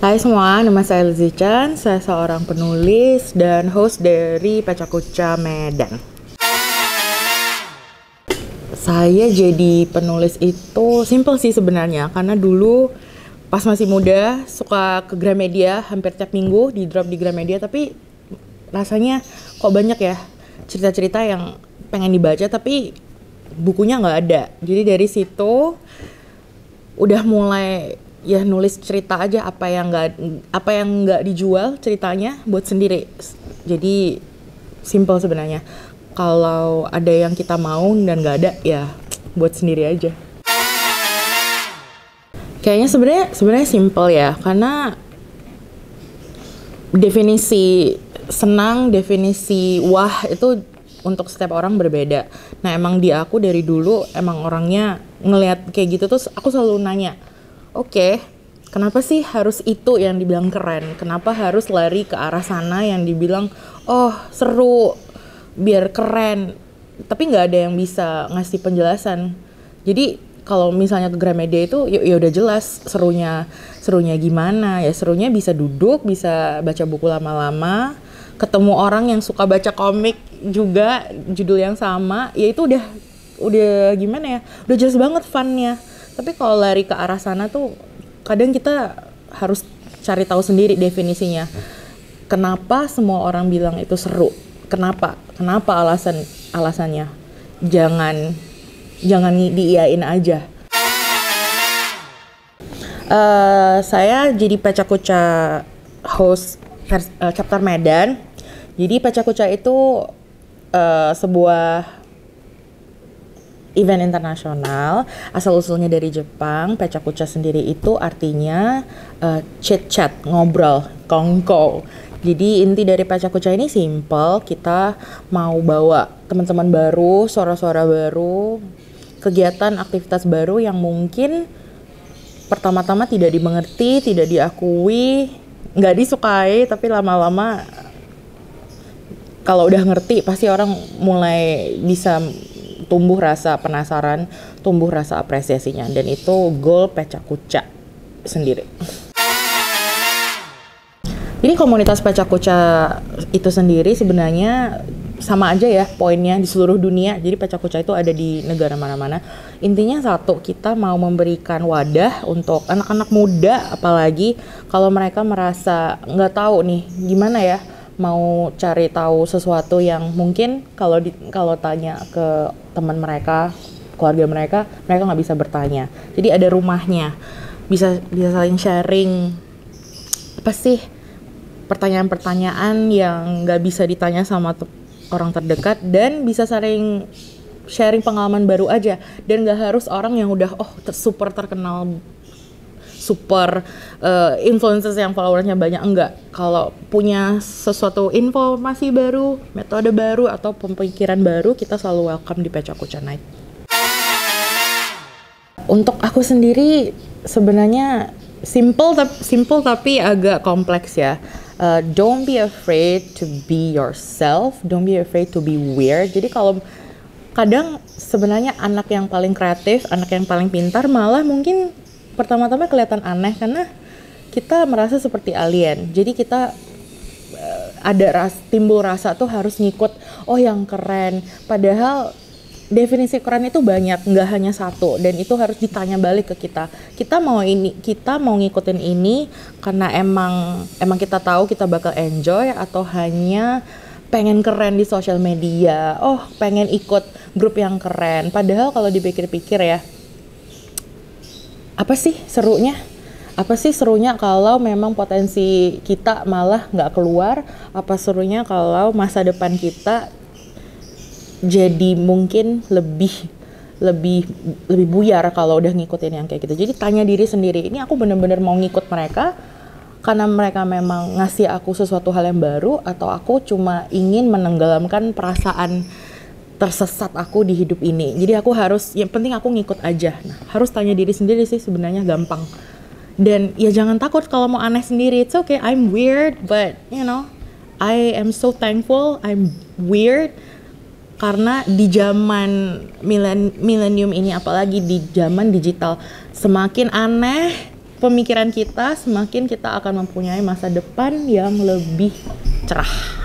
Hai semua, nama saya Lizzy Chan. Saya seorang penulis dan host dari Pacakuca Medan. Saya jadi penulis itu simple sih sebenarnya, karena dulu pas masih muda suka ke Gramedia hampir tiap minggu di drop di Gramedia, tapi rasanya kok banyak ya cerita-cerita yang pengen dibaca tapi bukunya nggak ada. Jadi dari situ udah mulai ya nulis cerita aja, apa yang nggak dijual ceritanya buat sendiri. Jadi simple sebenarnya. Kalau ada yang kita mau dan nggak ada ya buat sendiri aja. Kayaknya sebenarnya simple ya, karena definisi senang, definisi wah itu untuk setiap orang berbeda. Nah emang di aku dari dulu emang orangnya ngelihat kayak gitu terus aku selalu nanya, oke, kenapa sih harus itu yang dibilang keren? Kenapa harus lari ke arah sana yang dibilang, oh seru, biar keren? Tapi nggak ada yang bisa ngasih penjelasan. Jadi kalau misalnya ke Gramedia itu, ya udah jelas serunya gimana? Ya serunya bisa duduk, bisa baca buku lama-lama, ketemu orang yang suka baca komik juga judul yang sama, ya itu udah gimana ya? Udah jelas banget funnya. Tapi kalau lari ke arah sana tuh kadang kita harus cari tahu sendiri definisinya. Kenapa semua orang bilang itu seru? Kenapa alasannya? Jangan diiyain aja. Saya jadi Pacakuca host chapter Medan. Jadi Pacakuca itu sebuah event internasional, asal-usulnya dari Jepang. Pacakuca sendiri itu artinya chit-chat, ngobrol, kongko. Jadi inti dari Pacakuca ini simple, kita mau bawa teman-teman baru, suara-suara baru, kegiatan, aktivitas baru yang mungkin pertama-tama tidak dimengerti, tidak diakui, nggak disukai, tapi lama-lama kalau udah ngerti pasti orang mulai bisa tumbuh rasa penasaran, tumbuh rasa apresiasinya, dan itu goal Pacakuca sendiri. Jadi komunitas Pacakuca itu sendiri sebenarnya sama aja ya poinnya di seluruh dunia. Jadi Pacakuca itu ada di negara mana-mana. Intinya satu, kita mau memberikan wadah untuk anak-anak muda, apalagi kalau mereka merasa nggak tahu nih gimana ya mau cari tahu sesuatu yang mungkin kalau tanya ke teman mereka, keluarga mereka nggak bisa bertanya. Jadi ada rumahnya, bisa saling sharing apa sih pertanyaan-pertanyaan yang nggak bisa ditanya sama orang terdekat, dan bisa saling sharing pengalaman baru aja, dan nggak harus orang yang udah super terkenal, super influencers yang followersnya banyak. Enggak, kalau punya sesuatu informasi baru, metode baru, atau pemikiran baru, kita selalu welcome di Pacakuca Night. Untuk aku sendiri sebenarnya simple tapi agak kompleks ya. Don't be afraid to be yourself, don't be afraid to be weird. Jadi kalau kadang sebenarnya anak yang paling kreatif, anak yang paling pintar malah mungkin pertama-tama kelihatan aneh karena kita merasa seperti alien. Jadi kita timbul rasa tuh harus ngikut yang keren. Padahal definisi keren itu banyak, nggak hanya satu, dan itu harus ditanya balik ke kita. Kita mau ngikutin ini karena emang kita tahu kita bakal enjoy, atau hanya pengen keren di sosial media, pengen ikut grup yang keren. Padahal kalau dipikir-pikir ya, apa sih serunya kalau memang potensi kita malah nggak keluar? Apa serunya kalau masa depan kita jadi mungkin lebih buyar kalau udah ngikutin yang kayak gitu. Jadi tanya diri sendiri, ini aku bener-bener mau ngikut mereka karena mereka memang ngasih aku sesuatu hal yang baru, atau aku cuma ingin menenggelamkan perasaan tersesat aku di hidup ini. Jadi yang penting aku ngikut aja. Nah, harus tanya diri sendiri sih, sebenarnya gampang. Dan ya jangan takut kalau mau aneh sendiri. It's okay, I'm weird, but I am so thankful I'm weird. Karena di zaman milenium ini, apalagi di zaman digital, semakin aneh pemikiran kita, semakin kita akan mempunyai masa depan yang lebih cerah.